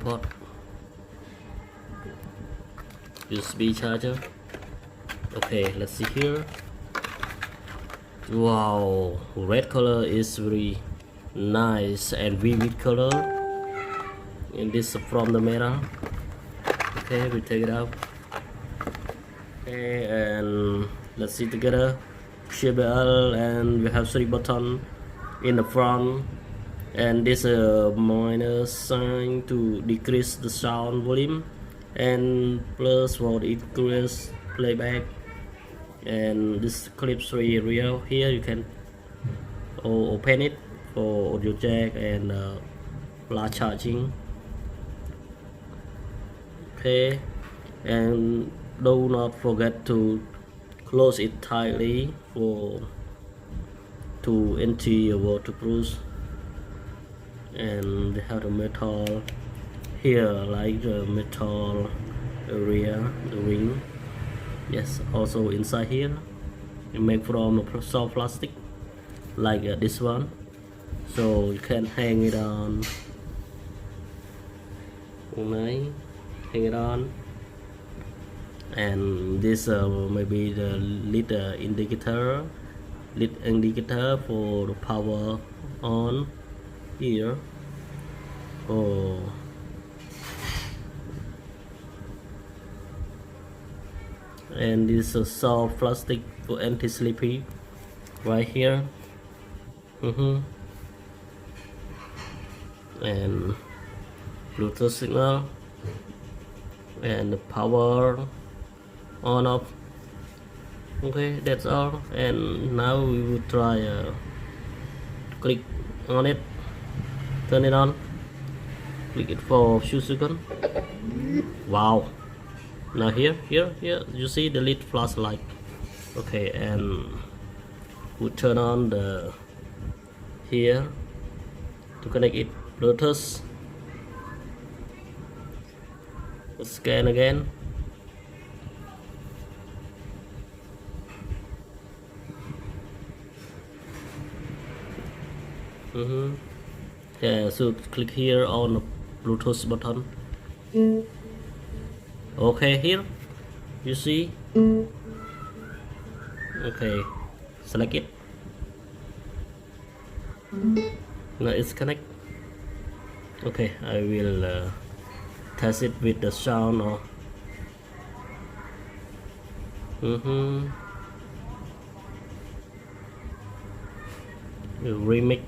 port, USB charger. Okay, let's see here. Wow, red color is very nice and vivid color. And this is from the mirror. Okay, we take it out. Okay, and let's see together. JBL, and we have 3 buttons in the front, and this minus sign to decrease the sound volume, and plus for increase playback. And this clip 3 real here, you can open it for audio jack and flash charging. Okay, and do not forget to close it tightly to empty your waterproof. And they have the metal here, like the metal area, the ring. Yes, also inside here, you make from soft plastic, like this one, so you can hang it on. Hang it on. And this maybe the lead indicator for the power on here. Oh, and this is soft plastic for anti-slippery right here. And Bluetooth signal, and the power on off. Okay, that's all. And now we will try click on it, turn it on, click it for a few seconds. Wow, now here you see the lit flashlight. Okay, and we turn on the here to connect it Bluetooth. Let's scan again. Yeah, so click here on the Bluetooth button. Okay, here you see. Okay, select it. Now it's connect. Okay, I will test it with the sound of remix.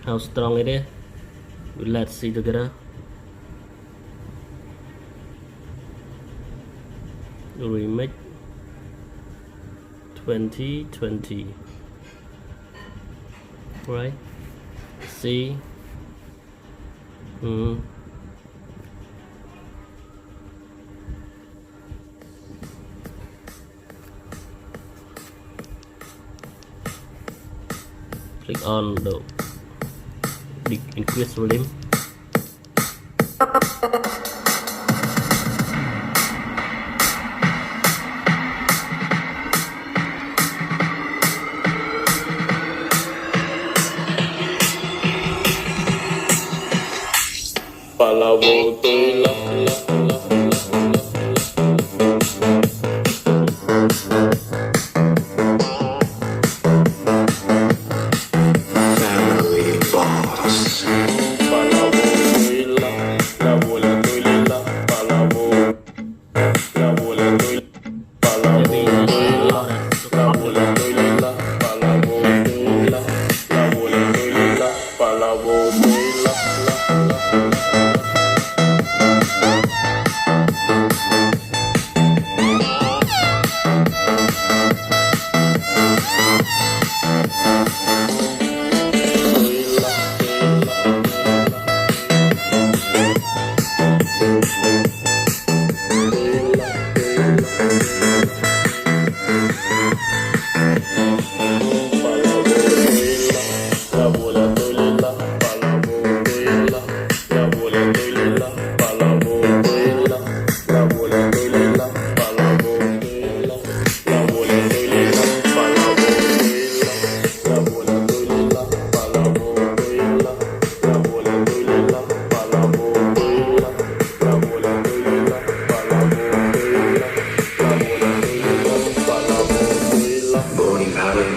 How strong it is? Let's see together. Remix 2020. Right? See. Click on the increase volume.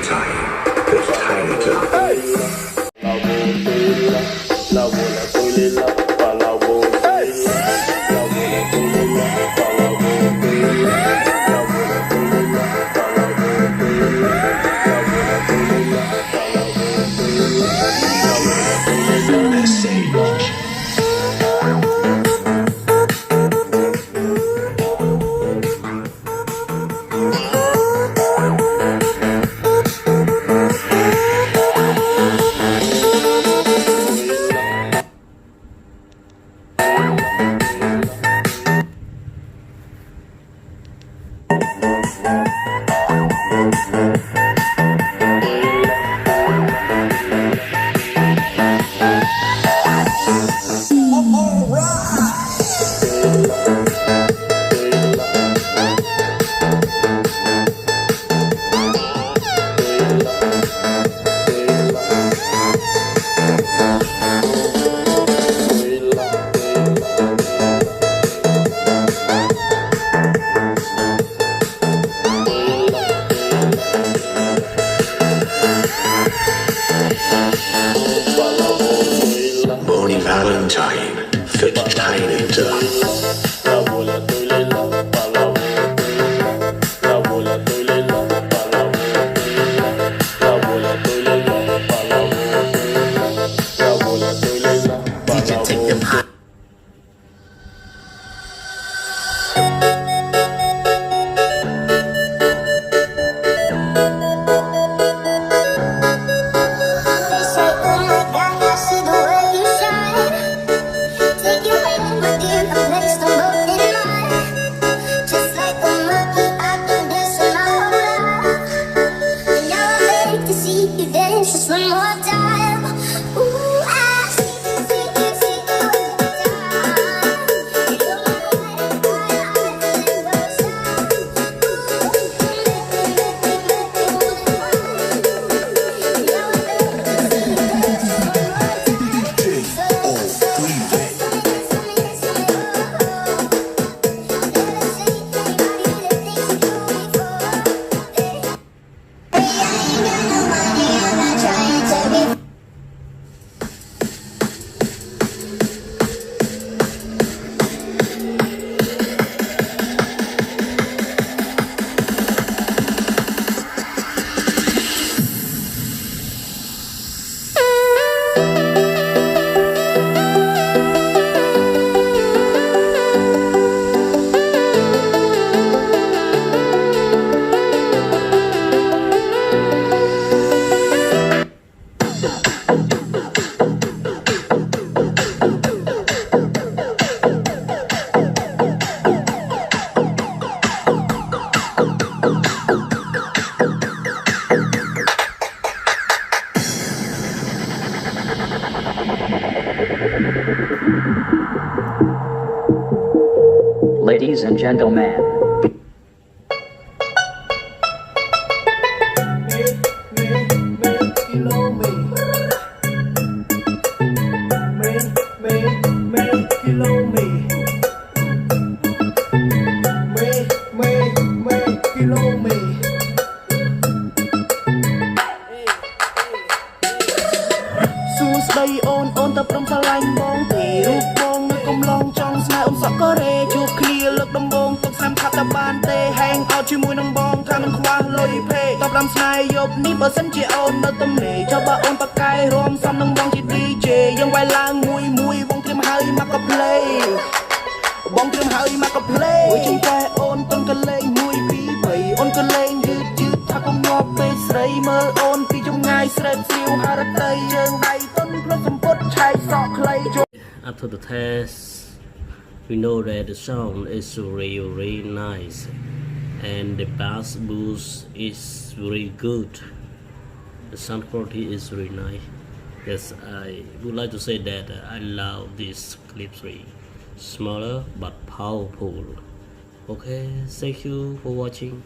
Valentine. Let's tie it up. Valentine, fit tiny Just one more time. Ooh, I Ladies and gentlemen, after the test, we know that the sound is really nice and the bass boost is very good. The sound quality is really nice. Yes, I would like to say that I love this clip 3. Smaller but powerful. Okay, thank you for watching.